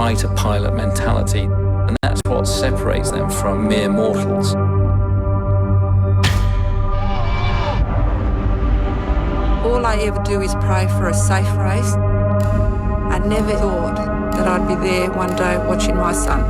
fighter pilot mentality, and that's what separates them from mere mortals. All I ever do is pray for a safe race. I never thought that I'd be there one day watching my son.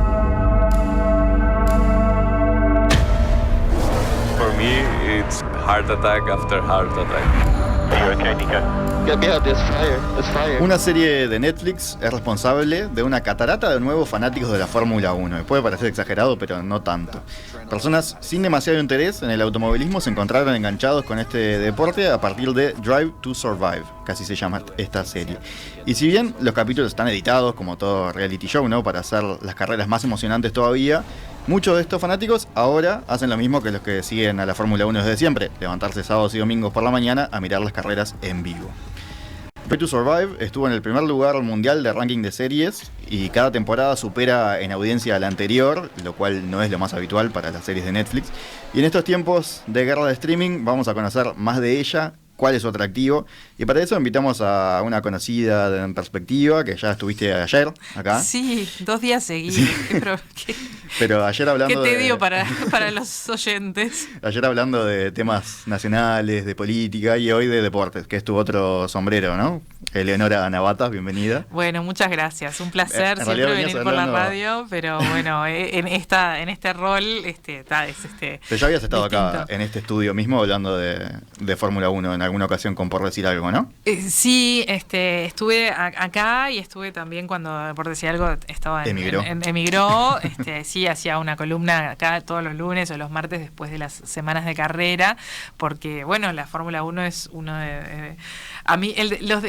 For me, it's heart attack after heart attack. Are you okay, Nico? Yeah, there's fire. There's fire. Una serie de Netflix es responsable de una catarata de nuevos fanáticos de la Fórmula 1. Me puede parecer exagerado, pero no tanto. Personas sin demasiado interés en el automovilismo se encontraron enganchados con este deporte a partir de Drive to Survive, que así se llama esta serie. Y si bien los capítulos están editados, como todo reality show, ¿no?, para hacer las carreras más emocionantes todavía, muchos de estos fanáticos ahora hacen lo mismo que los que siguen a la Fórmula 1 desde siempre: levantarse sábados y domingos por la mañana a mirar las carreras en vivo. Drive to Survive estuvo en el primer lugar mundial de ranking de series y cada temporada supera en audiencia a la anterior, lo cual no es lo más habitual para las series de Netflix. Y en estos tiempos de guerra de streaming vamos a conocer más de ella, cuál es su atractivo, y para eso invitamos a una conocida de En Perspectiva, que ya estuviste ayer acá. Sí, 2 días seguidos. Sí. Pero ayer hablando ¿Qué te dio para los oyentes? Ayer hablando de temas nacionales, de política, y hoy de deportes, que es tu otro sombrero, ¿no? Eleonora Navatas, bienvenida. Bueno, muchas gracias. Un placer siempre venir por la radio, pero bueno, en este rol Pero ya habías estado distinto. Acá en este estudio mismo hablando de Fórmula 1 en alguna ocasión, con Por Decir Algo, ¿no? Sí, estuve acá y estuve también cuando, por decir algo, estaba emigró. Sí, hacía una columna acá todos los lunes o los martes después de las semanas de carrera, porque bueno, la Fórmula 1 es uno de a mí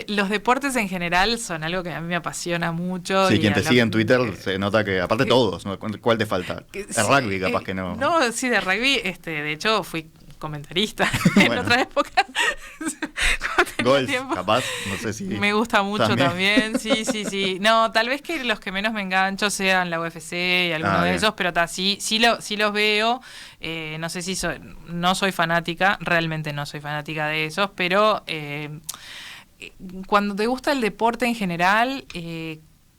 los deportes en general son algo que a mí me apasiona mucho. Sí, quien te sigue en Twitter se nota que, aparte todos, ¿no? ¿Cuál te falta? El rugby, capaz que no. No, sí, de rugby, de hecho fui comentarista en otra época. Golf, capaz, no sé si... Me gusta mucho también, sí. No, tal vez que los que menos me engancho sean la UFC y algunos de esos, pero sí los veo. No sé si no soy fanática, realmente no soy fanática de esos, pero cuando te gusta el deporte en general...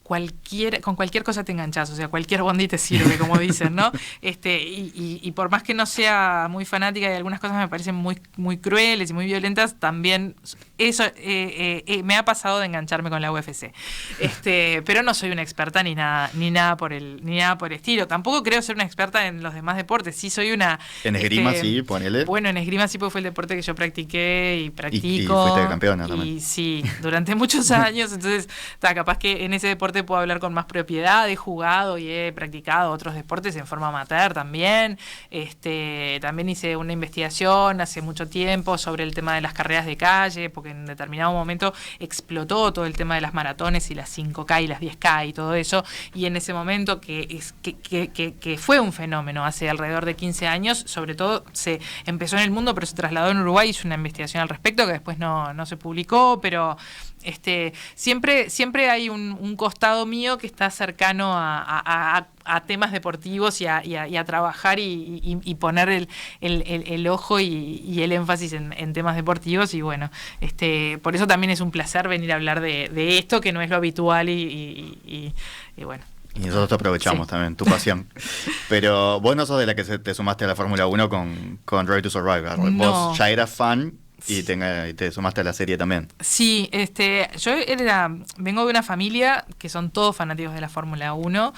con cualquier cosa te enganchás, o sea, cualquier bondi te sirve, como dicen, ¿no? Y por más que no sea muy fanática y algunas cosas me parecen muy, muy crueles y muy violentas, también eso me ha pasado de engancharme con la UFC. Pero no soy una experta ni nada por el estilo. Tampoco creo ser una experta en los demás deportes. Sí soy una... En esgrima sí, ponele. Bueno, en esgrima sí, porque fue el deporte que yo practiqué y practico. Y fuiste campeona también. Y sí, durante muchos años, entonces, capaz que en ese deporte puedo hablar con más propiedad. He jugado y he practicado otros deportes en forma amateur también. También hice una investigación hace mucho tiempo sobre el tema de las carreras de calle, porque en determinado momento explotó todo el tema de las maratones y las 5K y las 10K y todo eso, y en ese momento que fue un fenómeno hace alrededor de 15 años, sobre todo se empezó en el mundo pero se trasladó en Uruguay. Hice una investigación al respecto que después no se publicó, pero siempre hay un costado mío que está cercano a temas deportivos y a trabajar y poner el ojo y el énfasis en temas deportivos, y bueno, por eso también es un placer venir a hablar de esto, que no es lo habitual y bueno. Y nosotros te aprovechamos también, tu pasión. Pero vos no sos de la que te sumaste a la Fórmula 1 con Drive to Survive. No. Vos ya eras fan y te sumaste a la serie también. Sí, yo vengo de una familia que son todos fanáticos de la Fórmula 1.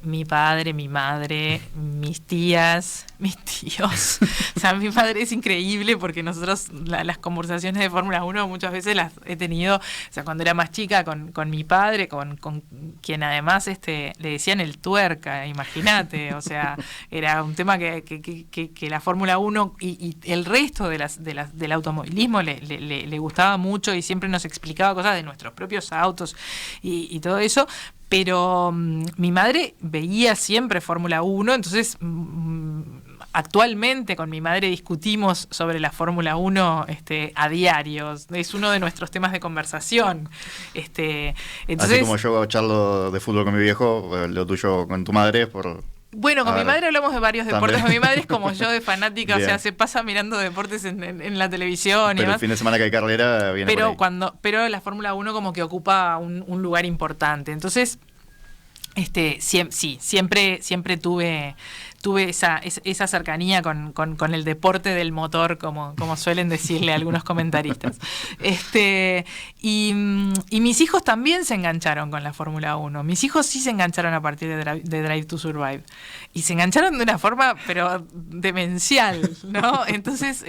Mi padre, mi madre, mis tías, mis tíos. O sea, mi padre es increíble porque nosotros las conversaciones de Fórmula 1 muchas veces las he tenido, o sea, cuando era más chica con mi padre, con quien además le decían el tuerca, imagínate. O sea, era un tema que la Fórmula 1 y el resto del automovilismo le gustaba mucho, y siempre nos explicaba cosas de nuestros propios autos y todo eso. Pero mi madre veía siempre Fórmula 1, entonces actualmente con mi madre discutimos sobre la Fórmula 1 a diario. Es uno de nuestros temas de conversación. Entonces, así como yo charlo de fútbol con mi viejo, lo tuyo con tu madre por... Bueno, con mi madre hablamos de varios deportes. También. Mi madre es como yo, de fanática. Bien. O sea, se pasa mirando deportes en la televisión. Pero y demás. el fin de semana que hay carrera viene por ahí. Pero la Fórmula 1 como que ocupa un lugar importante. Entonces, Sí, siempre tuve esa cercanía con el deporte del motor, como suelen decirle algunos comentaristas. Y mis hijos también se engancharon con la Fórmula 1. Mis hijos sí se engancharon a partir de Drive to Survive. Y se engancharon de una forma, pero demencial, ¿no? Entonces,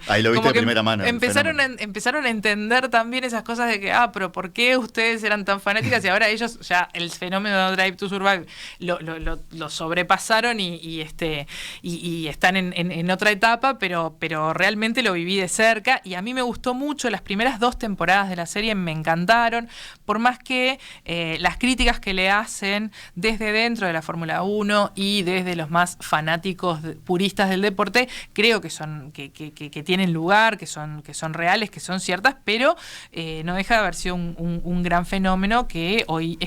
ahí lo viste como de que primera mano. empezaron a entender también esas cosas de que, pero ¿por qué ustedes eran tan fanáticas? Y ahora ellos ya el fenómeno de Drive to Survive lo sobrepasaron y están en otra etapa, pero realmente lo viví de cerca y a mí me gustó mucho. Las primeras 2 temporadas de la serie me encantaron, por más que las críticas que le hacen desde dentro de la Fórmula 1 y desde los más fanáticos puristas del deporte, creo que son que tienen lugar, que son reales, que son ciertas, pero no deja de haber sido un gran fenómeno que hoy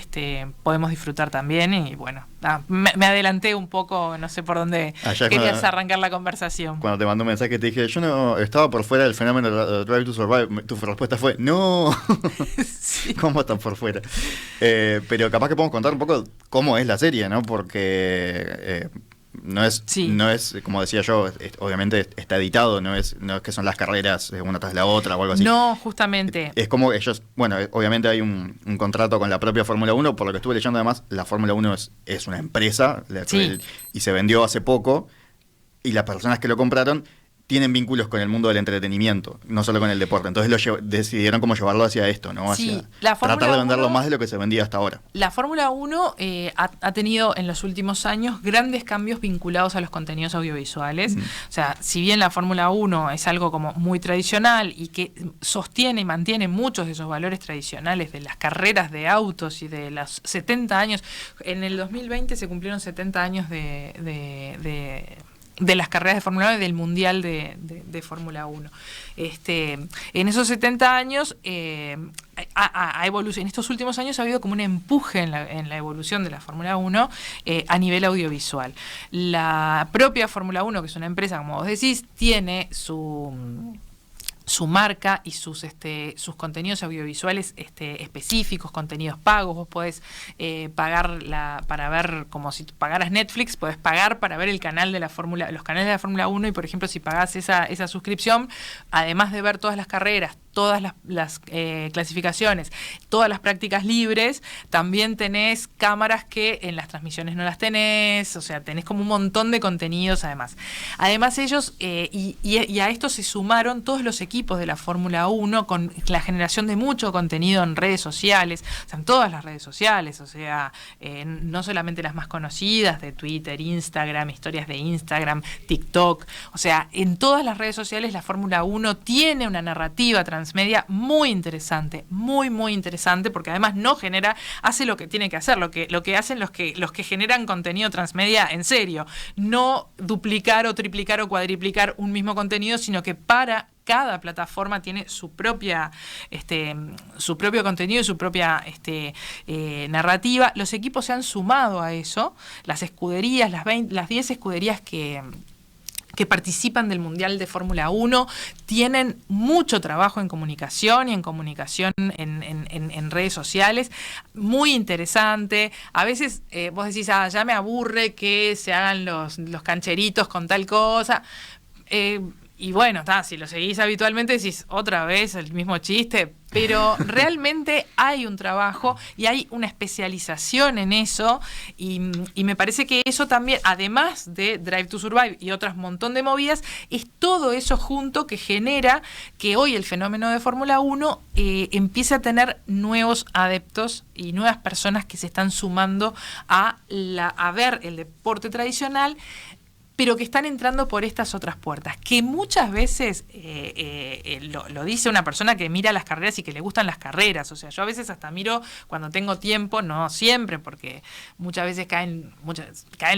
podemos disfrutar también. Y bueno, me adelanté un poco, no sé por dónde querías arrancar la conversación. Cuando te mandó un mensaje te dije, yo no estaba por fuera del fenómeno de Drive to Survive. Tu respuesta fue, no. Sí. ¿Cómo están por fuera? Pero capaz que podemos contar un poco cómo es la serie, ¿no? Porque no es, como decía yo, obviamente está editado, no es que son las carreras una tras la otra o algo así. No, justamente. Es como ellos, obviamente hay un contrato con la propia Fórmula 1, por lo que estuve leyendo además, la Fórmula 1 es una empresa y se vendió hace poco, y las personas que lo compraron tienen vínculos con el mundo del entretenimiento, no solo con el deporte. Entonces decidieron cómo llevarlo hacia esto, ¿no? Hacia tratar de venderlo más de lo que se vendía hasta ahora. La Fórmula 1 ha tenido en los últimos años grandes cambios vinculados a los contenidos audiovisuales. O sea, si bien la Fórmula 1 es algo como muy tradicional y que sostiene y mantiene muchos de esos valores tradicionales de las carreras de autos y de los 70 años, en el 2020 se cumplieron 70 años de las carreras de Fórmula 1 y del Mundial de Fórmula 1. En esos 70 años ha evolucionado. En estos últimos años ha habido como un empuje en la evolución de la Fórmula 1 a nivel audiovisual. La propia Fórmula 1, que es una empresa, como vos decís, tiene su marca y sus contenidos audiovisuales específicos, contenidos pagos. Vos podés pagar para ver, como si pagaras Netflix, podés pagar para ver los canales de la Fórmula 1, y por ejemplo si pagás esa suscripción, además de ver todas las carreras, todas las clasificaciones, todas las prácticas libres, también tenés cámaras que en las transmisiones no las tenés, o sea, tenés como un montón de contenidos además. Además ellos, y a esto se sumaron todos los equipos de la Fórmula 1 con la generación de mucho contenido en redes sociales, o sea, en todas las redes sociales, o sea, no solamente las más conocidas de Twitter, Instagram, historias de Instagram, TikTok, o sea, en todas las redes sociales la Fórmula 1 tiene una narrativa transmedia muy interesante, muy interesante, porque además hace lo que tiene que hacer, lo que hacen los que generan contenido transmedia en serio, no duplicar o triplicar o cuadriplicar un mismo contenido, sino que para cada plataforma tiene su propio contenido y su propia narrativa. Los equipos se han sumado a eso, las escuderías, las 10 escuderías que participan del Mundial de Fórmula 1 tienen mucho trabajo en comunicación y en redes sociales, muy interesante. A veces vos decís, ya me aburre que se hagan los cancheritos con tal cosa. Y bueno, si lo seguís habitualmente decís otra vez el mismo chiste, pero realmente hay un trabajo y hay una especialización en eso, y me parece que eso también, además de Drive to Survive y otras montón de movidas, es todo eso junto que genera que hoy el fenómeno de Fórmula 1 empiece a tener nuevos adeptos y nuevas personas que se están sumando a ver el deporte tradicional, pero que están entrando por estas otras puertas, que muchas veces, lo dice una persona que mira las carreras y que le gustan las carreras. O sea, yo a veces hasta miro cuando tengo tiempo, no siempre, porque muchas veces caen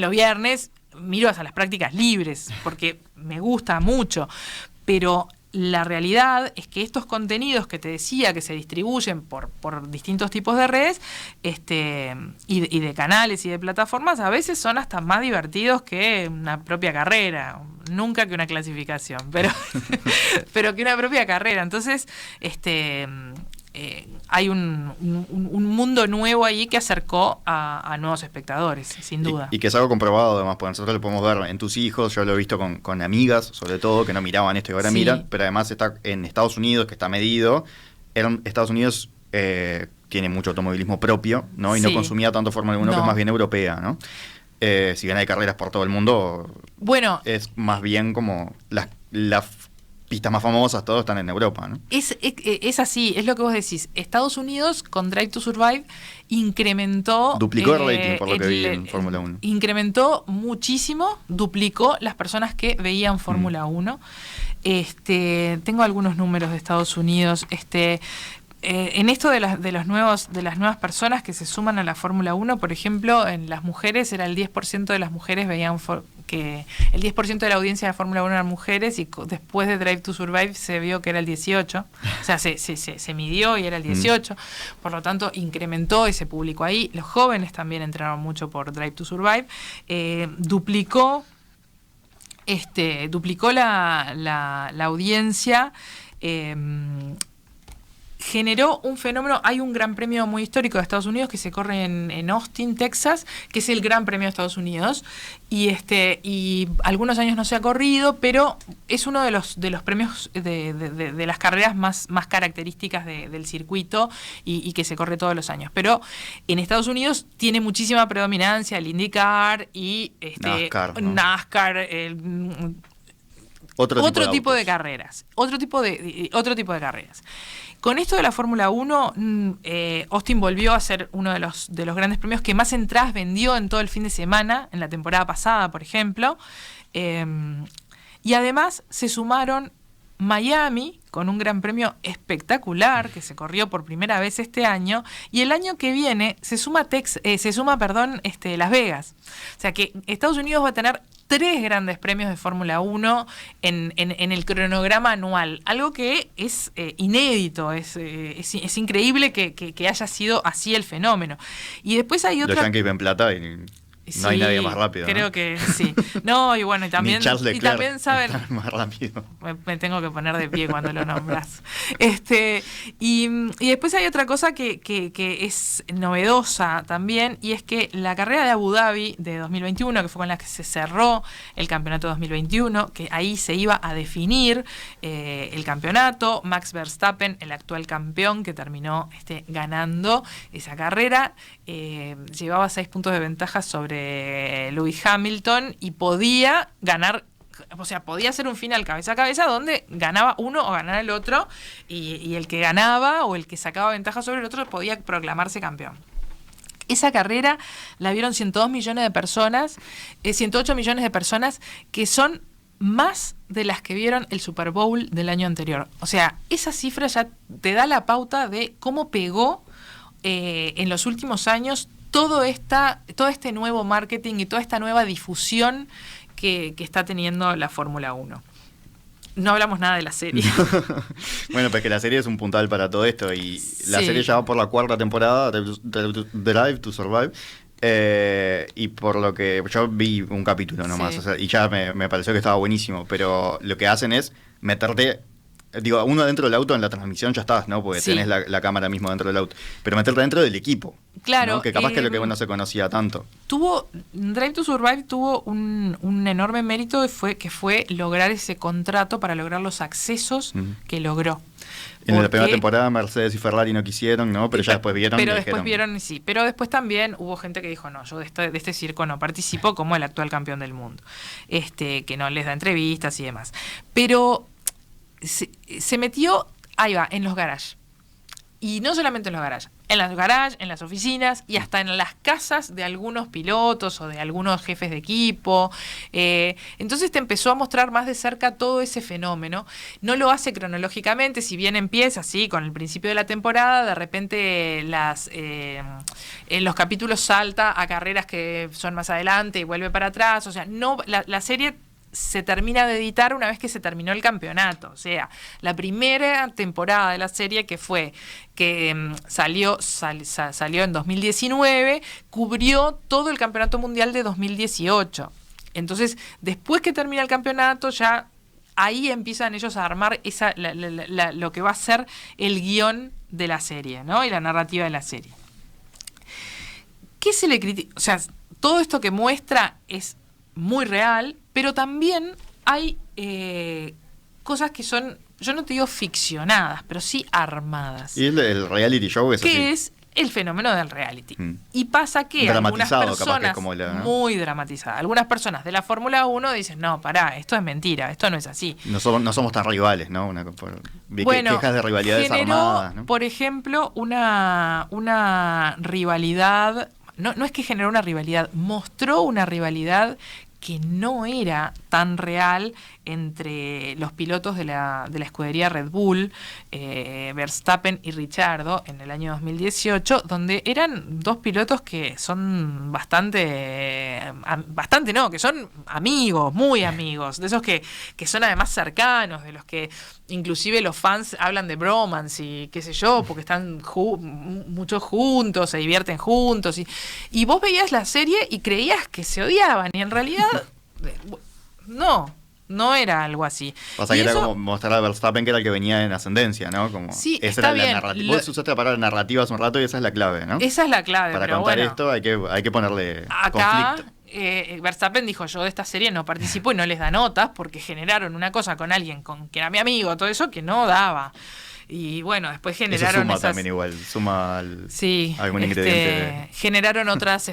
los viernes, miro hasta las prácticas libres, porque me gusta mucho, pero la realidad es que estos contenidos que te decía que se distribuyen por distintos tipos de redes y de canales y de plataformas, a veces son hasta más divertidos que una propia carrera. Nunca que una clasificación, pero que una propia carrera. Entonces, hay un mundo nuevo ahí que acercó a nuevos espectadores, sin duda. Y que es algo comprobado además, porque nosotros lo podemos ver en tus hijos, yo lo he visto con amigas, sobre todo, que no miraban esto y ahora Sí. miran, pero además está en Estados Unidos, que está medido. Estados Unidos tiene mucho automovilismo propio, ¿no? Y no Sí. consumía tanto Fórmula 1, que No. es más bien europea, ¿no? Si bien hay carreras por todo el mundo, Bueno, es más bien como las pistas más famosas, todos están en Europa, ¿no? es así, es lo que vos decís. Estados Unidos con Drive to Survive incrementó... Duplicó el rating, por lo que vi en Fórmula 1. Incrementó muchísimo, duplicó las personas que veían Fórmula 1. Tengo algunos números de Estados Unidos. En esto de las nuevas personas que se suman a la Fórmula 1, por ejemplo, en las mujeres era el 10% de las mujeres veían que el 10% de la audiencia de la Fórmula 1 eran mujeres y después de Drive to Survive se vio que era el 18%. O sea, se midió y era el 18%. Por lo tanto, incrementó ese público ahí. Los jóvenes también entraron mucho por Drive to Survive. Duplicó la audiencia. Generó un fenómeno. Hay un gran premio muy histórico de Estados Unidos que se corre en Austin, Texas, que es el gran premio de Estados Unidos, y algunos años no se ha corrido, pero es uno de los premios de las carreras más características del circuito y que se corre todos los años. Pero en Estados Unidos tiene muchísima predominancia el IndyCar y NASCAR, otro tipo de carreras. Otro tipo de carreras. Con esto de la Fórmula 1, Austin volvió a ser uno de los grandes premios que más entradas vendió en todo el fin de semana, en la temporada pasada, por ejemplo. Y además se sumaron Miami, con un gran premio espectacular que se corrió por primera vez este año, y el año que viene se suma Las Vegas. O sea que Estados Unidos va a tener 3 grandes premios de Fórmula 1 en el cronograma anual, algo que es inédito, es increíble que haya sido así el fenómeno. Y después hay otra... Los Yankees ven plata y no hay nadie más rápido. Creo, ¿no? Que sí. No, y bueno, y también, Ni Charles Leclerc también saben... está más rápido. Me tengo que poner de pie cuando lo nombras. Y después hay otra cosa que es novedosa también, y es que la carrera de Abu Dhabi de 2021, que fue con la que se cerró el campeonato 2021, que ahí se iba a definir el campeonato, Max Verstappen, el actual campeón, que terminó ganando esa carrera, llevaba 6 puntos de ventaja sobre Lewis Hamilton y podía ganar. O sea, podía ser un final cabeza a cabeza donde ganaba uno o ganara el otro, y el que ganaba o el que sacaba ventaja sobre el otro podía proclamarse campeón. Esa carrera la vieron 102 millones de personas, 108 millones de personas, que son más de las que vieron el Super Bowl del año anterior. O sea, esa cifra ya te da la pauta de cómo pegó en los últimos años todo este nuevo marketing y toda esta nueva difusión que está teniendo la Fórmula 1. No hablamos nada de la serie. Bueno, pues que la serie es un puntal para todo esto, y la Sí. serie ya va por la 4ª temporada, Drive to Survive, y por lo que yo vi un capítulo nomás, Sí. o sea, y ya me pareció que estaba buenísimo, pero lo que hacen es meterte... Digo, uno dentro del auto en la transmisión ya estás, ¿no? Porque Sí. tenés la cámara mismo dentro del auto. Pero meterte dentro del equipo. Claro, ¿no? Que capaz que es lo que no se conocía tanto. Drive to Survive tuvo un enorme mérito que fue lograr ese contrato para lograr los accesos que logró. En la primera Porque- temporada Mercedes y Ferrari no quisieron, ¿no? Pero ya después vieron Pero y después dijeron, vieron, sí. Pero después también hubo gente que dijo, no, yo de este circo no participo, como el actual campeón del mundo. Que no les da entrevistas y demás. Pero se metió, ahí va, en los garages. Y no solamente en los garages, en las oficinas y hasta en las casas de algunos pilotos o de algunos jefes de equipo. Entonces te empezó a mostrar más de cerca todo ese fenómeno. No lo hace cronológicamente, si bien empieza así con el principio de la temporada, de repente en los capítulos salta a carreras que son más adelante y vuelve para atrás. O sea, no la serie se termina de editar una vez que se terminó el campeonato. O sea, la primera temporada de la serie, que salió en 2019, cubrió todo el campeonato mundial de 2018. Entonces, después que termina el campeonato, ya ahí empiezan ellos a armar lo que va a ser el guión de la serie, ¿no? Y la narrativa de la serie. ¿Qué se le critica? O sea, todo esto que muestra es muy real, pero también hay cosas que son, yo no te digo ficcionadas, pero sí armadas. Y el reality show es así. Que es el fenómeno del reality. Y pasa que algunas Dramatizado, capaz que personas, es como ¿no? muy dramatizada, algunas personas de la Fórmula 1 dicen, no, pará, esto es mentira, esto no es así. No somos tan rivales, ¿no? Bueno, quejas de rivalidades generó, armadas, ¿no? por ejemplo, una rivalidad, no es que generó una rivalidad, mostró una rivalidad que no era tan real entre los pilotos de la escudería Red Bull, Verstappen y Ricciardo, en el año 2018, donde eran dos pilotos que son que son amigos, muy amigos, de esos que son además cercanos, de los que inclusive los fans hablan de bromance y qué sé yo, porque están muchos juntos, se divierten juntos, y vos veías la serie y creías que se odiaban, y en realidad no era algo así. Pasa que era como mostrar a Verstappen que era el que venía en ascendencia, ¿no? Como sí, esa está era bien. La narrativa. Vos usaste la palabra narrativa hace un rato y esa es la clave, ¿no? Esa es la clave. Para pero contar bueno, esto hay que ponerle acá, conflicto. Verstappen dijo, yo de esta serie no participo, y no les da notas porque generaron una cosa con alguien que era mi amigo, todo eso que no daba. Y bueno, después generaron Eso suma esas... también igual, suma algún ingrediente de... Generaron otras...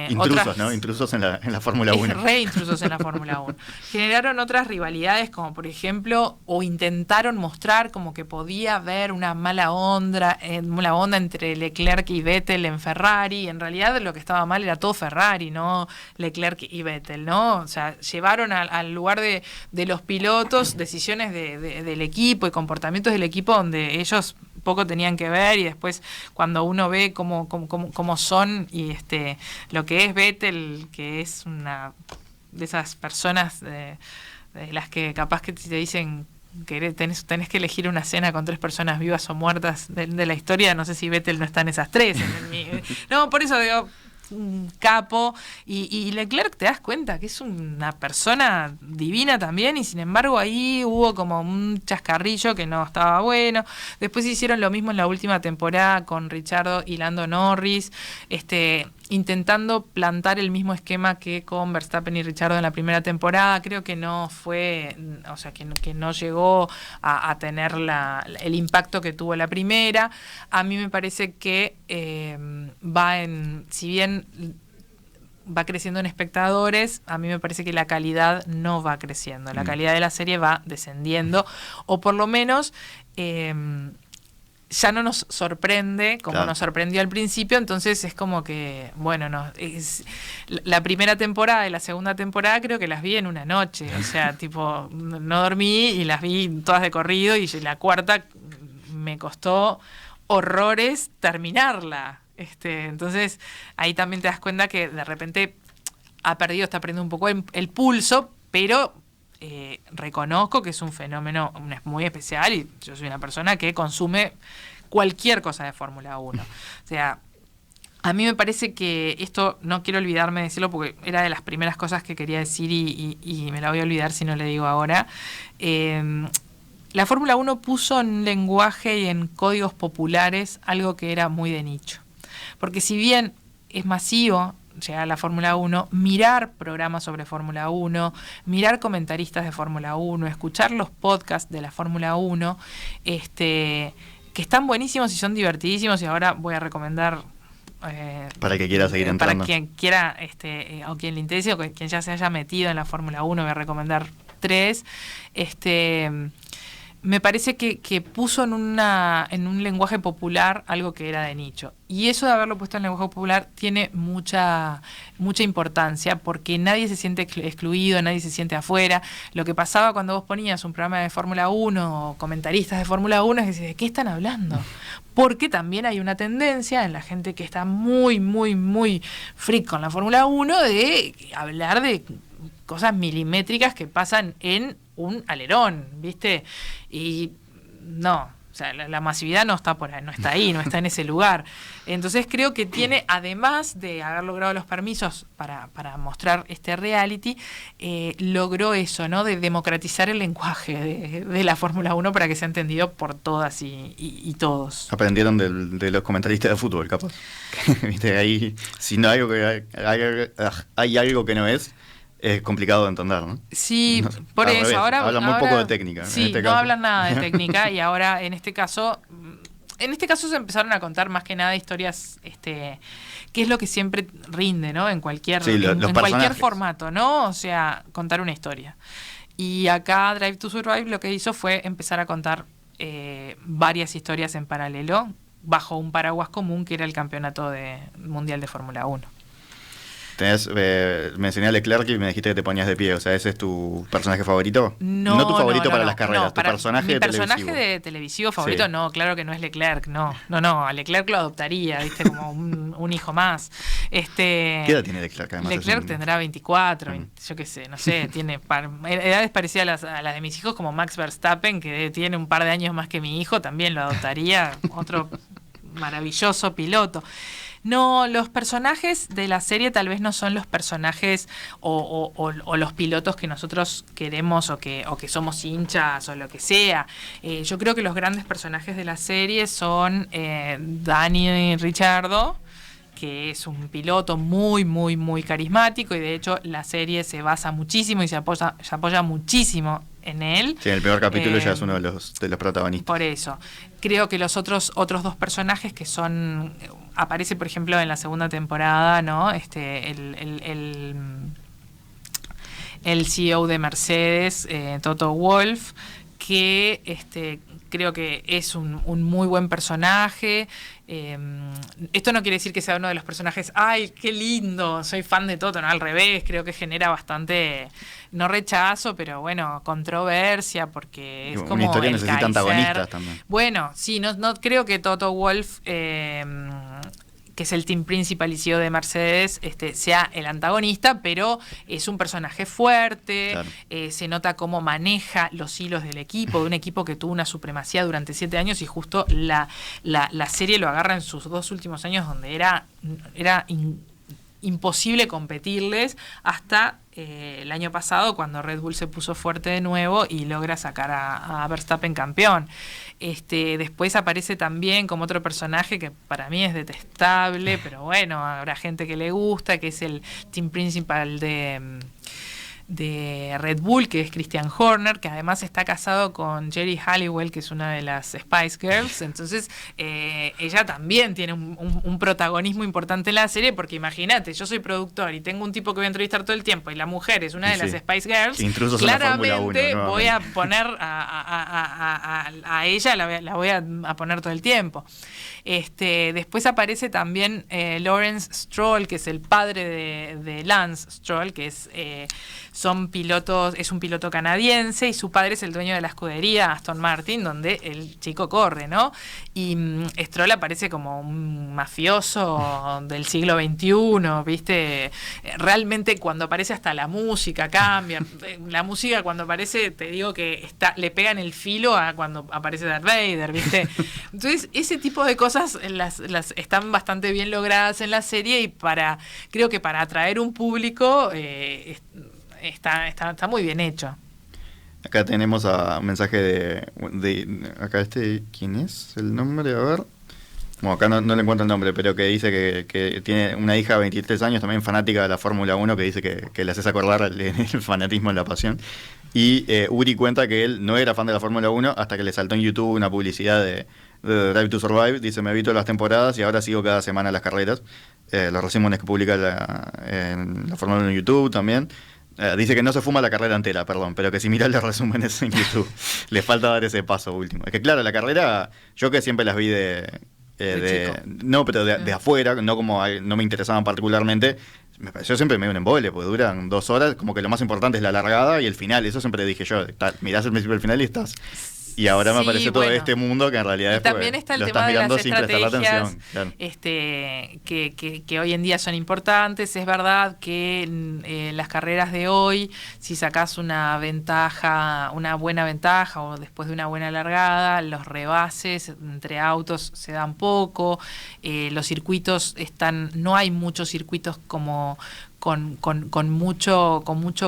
intrusos, ¿no? Intrusos en la Fórmula 1. Re intrusos en la Fórmula 1. Generaron otras rivalidades, como por ejemplo, o intentaron mostrar como que podía haber una mala onda entre Leclerc y Vettel en Ferrari, y en realidad lo que estaba mal era todo Ferrari, no Leclerc y Vettel, ¿no? O sea, llevaron al lugar de los pilotos decisiones del equipo y comportamientos del equipo donde ellos poco tenían que ver, y después cuando uno ve cómo son, y lo que es Vettel, que es una de esas personas de las que capaz que te dicen que tenés que elegir una cena con 3 personas vivas o muertas de la historia, no sé si Vettel no está en esas 3. No, por eso digo, un capo, y Leclerc te das cuenta que es una persona divina también, y sin embargo ahí hubo como un chascarrillo que no estaba bueno. Después hicieron lo mismo en la última temporada con Ricciardo y Lando Norris, intentando plantar el mismo esquema que con Verstappen y Ricciardo en la primera temporada. Creo que no fue, o sea, que no llegó a tener el impacto que tuvo la primera. A mí me parece que si bien va creciendo en espectadores, a mí me parece que la calidad no va creciendo. La calidad de la serie va descendiendo, o por lo menos... ya no nos sorprende como nos sorprendió al principio, entonces es como que, bueno, la primera temporada y la segunda temporada creo que las vi en una noche, o sea, tipo, no dormí y las vi todas de corrido, y la cuarta me costó horrores terminarla. Entonces ahí también te das cuenta que de repente está perdiendo un poco el pulso, pero... reconozco que es un fenómeno muy especial, y yo soy una persona que consume cualquier cosa de Fórmula 1. O sea, a mí me parece que esto, no quiero olvidarme de decirlo porque era de las primeras cosas que quería decir, y me la voy a olvidar si no le digo ahora. La Fórmula 1 puso en lenguaje y en códigos populares algo que era muy de nicho. Porque si bien es masivo llegar a la Fórmula 1, mirar programas sobre Fórmula 1, mirar comentaristas de Fórmula 1, escuchar los podcasts de la Fórmula 1, que están buenísimos y son divertidísimos, y ahora voy a recomendar... para el que quiera seguir entrando. Para quien quiera, o quien le interese, o quien ya se haya metido en la Fórmula 1, voy a recomendar 3. Me parece que puso en un lenguaje popular algo que era de nicho. Y eso de haberlo puesto en lenguaje popular tiene mucha importancia, porque nadie se siente excluido, nadie se siente afuera. Lo que pasaba cuando vos ponías un programa de Fórmula 1 o comentaristas de Fórmula 1 es que decís, ¿de qué están hablando? Porque también hay una tendencia en la gente que está muy, muy, muy freak con la Fórmula 1 de hablar de cosas milimétricas que pasan en un alerón, ¿viste? Y no, o sea, la masividad no está por ahí, no está ahí, no está en ese lugar. Entonces creo que tiene, además de haber logrado los permisos para mostrar este reality, logró eso, ¿no? De democratizar el lenguaje de la Fórmula 1 para que sea entendido por todas y todos. Aprendieron de los comentaristas de fútbol, capaz. Viste, ahí, si no hay algo que no es complicado de entender, ¿no? Sí, No sé, por al eso. revés, Ahora hablan muy poco de técnica. Sí, en este no caso. hablan nada de técnica y ahora en este caso se empezaron a contar más que nada historias, que es lo que siempre rinde, ¿no? En cualquier, Sí, los en cualquier personajes. formato, ¿no? O sea, contar una historia. Y acá Drive to Survive lo que hizo fue empezar a contar varias historias en paralelo bajo un paraguas común que era el campeonato mundial de Fórmula 1. Mencioné a Leclerc y me dijiste que te ponías de pie. O sea, ¿ese es tu personaje favorito? No tu favorito no, para no, las carreras, no, tu personaje mi televisivo. personaje de televisivo favorito, Sí. no, claro que no es Leclerc, no, a Leclerc lo adoptaría, viste, como un hijo más. ¿Qué edad tiene Leclerc? Además, Leclerc tendrá 24, 20, yo qué sé, no sé, tiene edades parecidas a las de mis hijos, como Max Verstappen, que tiene un par de años más que mi hijo, también lo adoptaría, otro maravilloso piloto. No, los personajes de la serie tal vez no son los personajes o los pilotos que nosotros queremos o que somos hinchas o lo que sea. Yo creo que los grandes personajes de la serie son Dani Ricciardo, que es un piloto muy, muy, muy carismático y de hecho la serie se basa muchísimo y se apoya muchísimo en él. Sí, en el primer capítulo ya es uno de los protagonistas. Por eso. Creo que los otros dos personajes que son... Aparece, por ejemplo, en la segunda temporada, ¿no? El CEO de Mercedes, Toto Wolff, que creo que es un muy buen personaje. Esto no quiere decir que sea uno de los personajes, ¡ay, qué lindo! Soy fan de Toto, no, al revés, creo que genera bastante, no rechazo, pero bueno, controversia, porque es Una como historia el necesita Kaiser. antagonistas también. Bueno, sí, no creo que Toto Wolff, que es el team principal y CEO de Mercedes, sea el antagonista, pero es un personaje fuerte, Claro. Se nota cómo maneja los hilos del equipo, de un equipo que tuvo una supremacía durante 7 años y justo la serie lo agarra en sus 2 últimos años donde era imposible competirles hasta el año pasado cuando Red Bull se puso fuerte de nuevo y logra sacar a Verstappen campeón. Después aparece también como otro personaje que para mí es detestable, pero bueno, habrá gente que le gusta, que es el team principal de Red Bull, que es Christian Horner, que además está casado con Jerry Halliwell, que es una de las Spice Girls. Entonces, ella también tiene un protagonismo importante en la serie, porque imagínate, yo soy productor y tengo un tipo que voy a entrevistar todo el tiempo y la mujer es una de las Spice Girls. Intrusos en la Fórmula 1, claramente voy a nuevamente. poner a ella, la voy a poner todo el tiempo. Después aparece también Lawrence Stroll, que es el padre de Lance Stroll, que es un piloto canadiense y su padre es el dueño de la escudería Aston Martin, donde el chico corre, ¿no? Y Stroll aparece como un mafioso del siglo XXI, ¿viste? Realmente cuando aparece hasta la música cambia. La música cuando aparece, te digo que le pega en el filo a cuando aparece Darth Vader, ¿viste? Entonces, ese tipo de cosas las están bastante bien logradas en la serie y creo que para atraer un público está muy bien hecho. Acá tenemos un mensaje de acá ¿quién es el nombre? A ver. Bueno, acá no le encuentro el nombre, pero que dice que tiene una hija de 23 años, también fanática de la Fórmula 1, que dice que le haces acordar el fanatismo en la pasión. Y Uri cuenta que él no era fan de la Fórmula 1 hasta que le saltó en YouTube una publicidad de Drive to Survive. Dice, me vi todas las temporadas y ahora sigo cada semana las carreras. Los resúmenes que publica en la Fórmula 1 en YouTube también. Dice que no se fuma la carrera entera, perdón, pero que si miras los resúmenes en YouTube, le falta dar ese paso último. Es que claro, la carrera, yo que siempre las vi no, pero de afuera, no me interesaban particularmente, me pareció siempre medio un embole, porque duran 2 horas, como que lo más importante es la largada y el final, eso siempre dije yo, mirás el principio y el final y estás Y ahora me Sí, aparece todo bueno. este mundo que en realidad Y es porque también está el lo tema estás de las mirando sin prestarle estrategias atención. Claro. que hoy en día son importantes. Es verdad que las carreras de hoy, si sacás una buena ventaja o después de una buena largada, los rebases entre autos se dan poco, los circuitos no hay muchos circuitos como con mucho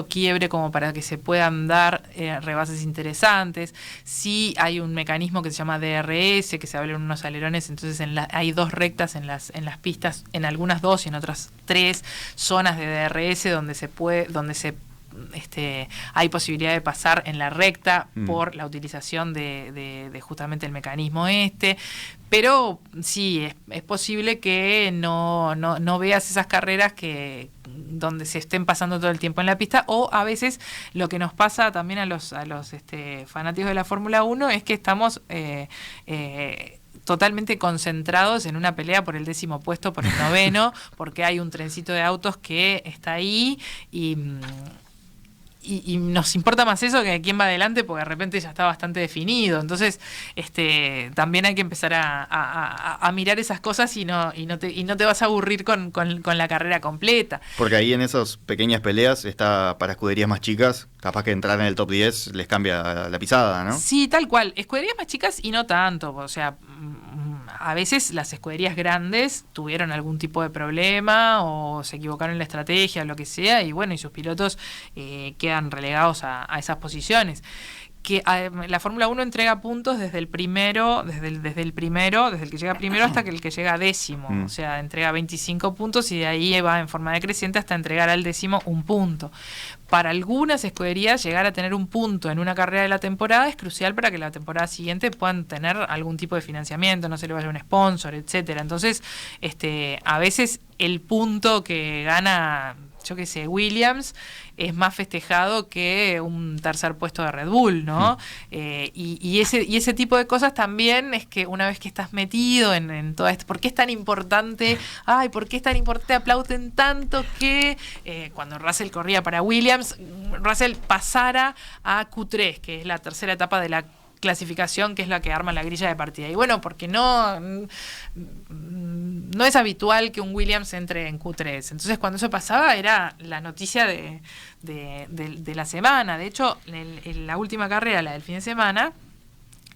quiebre como para que se puedan dar rebases interesantes. Sí hay un mecanismo que se llama DRS, que se abren unos alerones, entonces hay 2 rectas en las pistas, en algunas 2 y en otras 3 zonas de DRS hay posibilidad de pasar en la recta por la utilización de justamente el mecanismo pero sí, es posible que no veas esas carreras donde se estén pasando todo el tiempo en la pista, o a veces lo que nos pasa también a los fanáticos de la Fórmula 1 es que estamos totalmente concentrados en una pelea por el 10º puesto, por el 9º, porque hay un trencito de autos que está ahí y nos importa más eso que quién va adelante, porque de repente ya está bastante definido. Entonces también hay que empezar a mirar esas cosas y no te vas a aburrir con la carrera completa. Porque ahí en esas pequeñas peleas está para escuderías más chicas, capaz que entrar en el top 10 les cambia la pisada, ¿no? Sí, tal cual. Escuderías más chicas y no tanto. O sea, a veces las escuderías grandes tuvieron algún tipo de problema o se equivocaron en la estrategia o lo que sea, y bueno, y sus pilotos quedan relegados a esas posiciones. Que la Fórmula 1 entrega puntos desde el que llega primero hasta que el que llega 10º. O sea, entrega 25 puntos y de ahí va en forma decreciente hasta entregar al 10º un punto. Para algunas escuderías, llegar a tener un punto en una carrera de la temporada es crucial para que la temporada siguiente puedan tener algún tipo de financiamiento, no se le vaya un sponsor, etcétera. Entonces, a veces el punto que gana, yo qué sé, Williams, es más festejado que un tercer puesto de Red Bull, ¿no? Y ese tipo de cosas también es que una vez que estás metido en todo esto, ¿por qué es tan importante? ¿Por qué es tan importante? Aplauden tanto que cuando Russell corría para Williams, Russell pasara a Q3, que es la tercera etapa de la clasificación, que es la que arma la grilla de partida. Y bueno, porque no es habitual que un Williams entre en Q3. Entonces, cuando eso pasaba, era la noticia de la semana. De hecho, en la última carrera, la del fin de semana,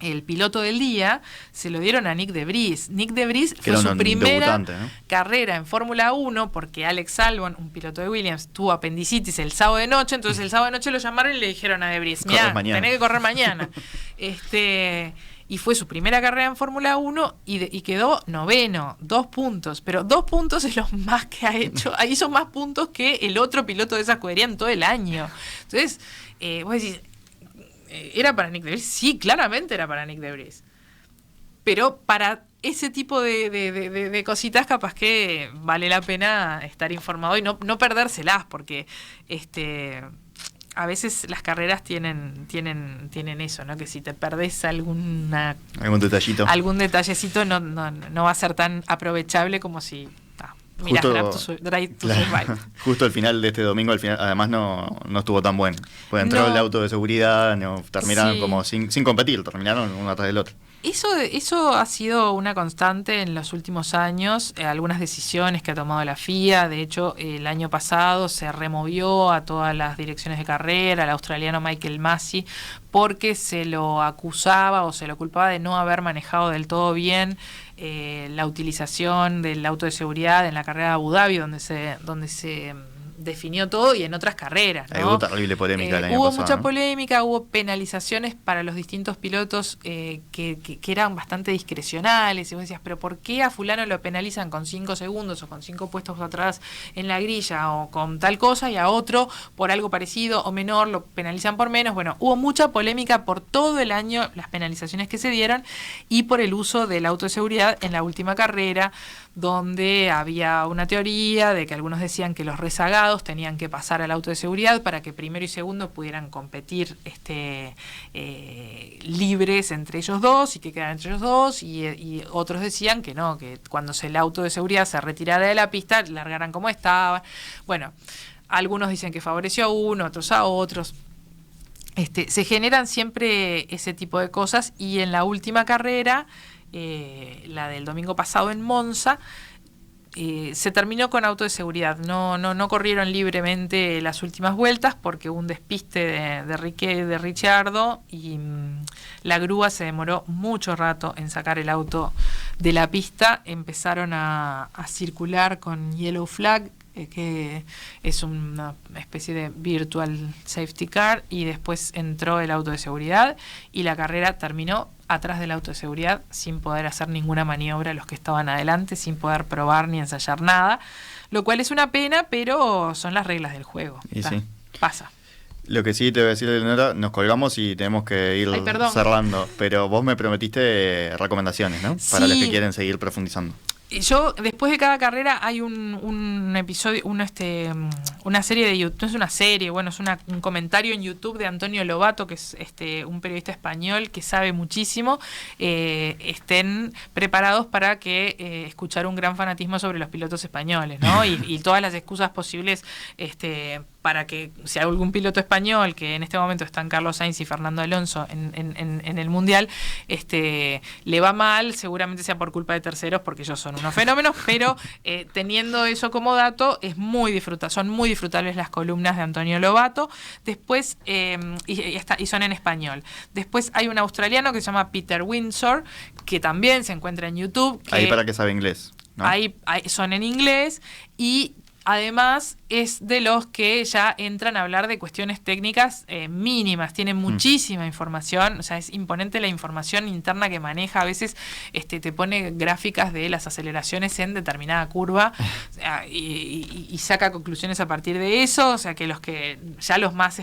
el piloto del día se lo dieron a Nick de Vries. Nick de Vries fue su primera carrera en Fórmula 1 porque Alex Albon, un piloto de Williams, tuvo apendicitis el sábado de noche. Entonces el sábado de noche lo llamaron y le dijeron a de Vries: mirá, tenés que correr mañana. Y fue su primera carrera en Fórmula 1 y quedó 9º, 2 puntos. Pero 2 puntos es lo más que ha hecho. Hizo más puntos que el otro piloto de esa escudería en todo el año. Entonces, vos decís, ¿era para Nick de Vries? Sí, claramente era para Nick de Vries. Pero para ese tipo de cositas, capaz que vale la pena estar informado y no perdérselas, porque a veces las carreras tienen eso, ¿no? Que si te perdés algún detallecito no va a ser tan aprovechable como si mirás Drive to Survive. Justo el final de este domingo, además no estuvo tan bueno. Pues entró el auto de seguridad, terminaron como sin competir, terminaron uno atrás del otro. Eso ha sido una constante en los últimos años, algunas decisiones que ha tomado la FIA. De hecho, el año pasado se removió a todas las direcciones de carrera, al australiano Michael Masi, porque se lo acusaba o se lo culpaba de no haber manejado del todo bien la utilización del auto de seguridad en la carrera de Abu Dhabi, donde se definió todo, y en otras carreras, ¿no? Hubo terrible polémica el año hubo pasado, mucha ¿no? polémica, hubo penalizaciones para los distintos pilotos que eran bastante discrecionales, y vos decías, pero ¿por qué a fulano lo penalizan con 5 segundos o con 5 puestos atrás en la grilla o con tal cosa, y a otro por algo parecido o menor lo penalizan por menos? Bueno, hubo mucha polémica por todo el año, las penalizaciones que se dieron, y por el uso del auto de seguridad en la última carrera, donde había una teoría de que algunos decían que los rezagados tenían que pasar al auto de seguridad para que primero y segundo pudieran competir libres entre ellos dos y que quedaran entre ellos dos, y otros decían que no, que cuando el auto de seguridad se retirara de la pista, largaran como estaba. Bueno, algunos dicen que favoreció a uno, otros a otros. se generan siempre ese tipo de cosas, y en la última carrera, la del domingo pasado en Monza, se terminó con auto de seguridad. No corrieron libremente las últimas vueltas porque hubo un despiste de Ricciardo, y la grúa se demoró mucho rato en sacar el auto de la pista. Empezaron a circular con yellow flag, que es una especie de virtual safety car, y después entró el auto de seguridad y la carrera terminó atrás del auto de seguridad, sin poder hacer ninguna maniobra los que estaban adelante, sin poder probar ni ensayar nada, lo cual es una pena, pero son las reglas del juego. Y sí. Pasa. Lo que sí te voy a decir, Eleonora, nos colgamos y tenemos que ir cerrando, pero vos me prometiste recomendaciones, ¿no? Para los que quieren seguir profundizando. Yo, después de cada carrera, hay un episodio, una serie de YouTube, no es una serie, bueno, es un comentario en YouTube de Antonio Lobato, que es un periodista español que sabe muchísimo. Estén preparados para que escuchar un gran fanatismo sobre los pilotos españoles, ¿no? y todas las excusas posibles para que, si hay algún piloto español, que en este momento están Carlos Sainz y Fernando Alonso en el Mundial, le va mal, seguramente sea por culpa de terceros, porque ellos son unos fenómenos, pero teniendo eso como dato, son muy disfrutables las columnas de Antonio Lobato. Después, y son en español. Después hay un australiano que se llama Peter Windsor, que también se encuentra en YouTube. Ahí para que sabe inglés, ¿no? Ahí son en inglés, y además es de los que ya entran a hablar de cuestiones técnicas mínimas. Tiene muchísima información, o sea, es imponente la información interna que maneja. A veces te pone gráficas de las aceleraciones en determinada curva, o sea, y saca conclusiones a partir de eso. O sea, que los más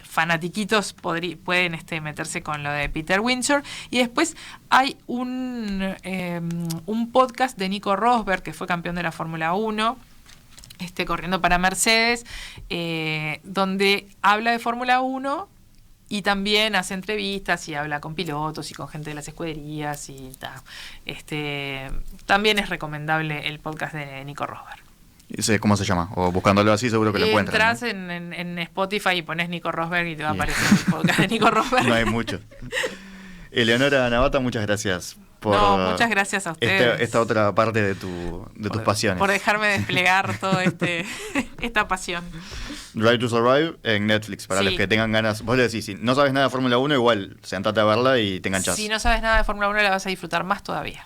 fanatiquitos pueden meterse con lo de Peter Windsor. Y después hay un podcast de Nico Rosberg, que fue campeón de la Fórmula 1, corriendo para Mercedes, donde habla de Fórmula 1 y también hace entrevistas y habla con pilotos y con gente de las escuderías y tal. También es recomendable el podcast de Nico Rosberg. ¿Cómo se llama? O buscándolo así seguro que lo encuentras. Entras, ¿no? en Spotify y pones Nico Rosberg y te va a aparecer el podcast de Nico Rosberg. No hay mucho. Eleonora Navata, muchas gracias. Muchas gracias a ustedes. Esta otra parte de tus pasiones. Por dejarme desplegar toda esta pasión. Drive to Survive en Netflix, para los que tengan ganas. Vos le decís, si no sabes nada de Fórmula 1, igual sentate a verla y te enganchás. Si no sabes nada de Fórmula 1, la vas a disfrutar más todavía.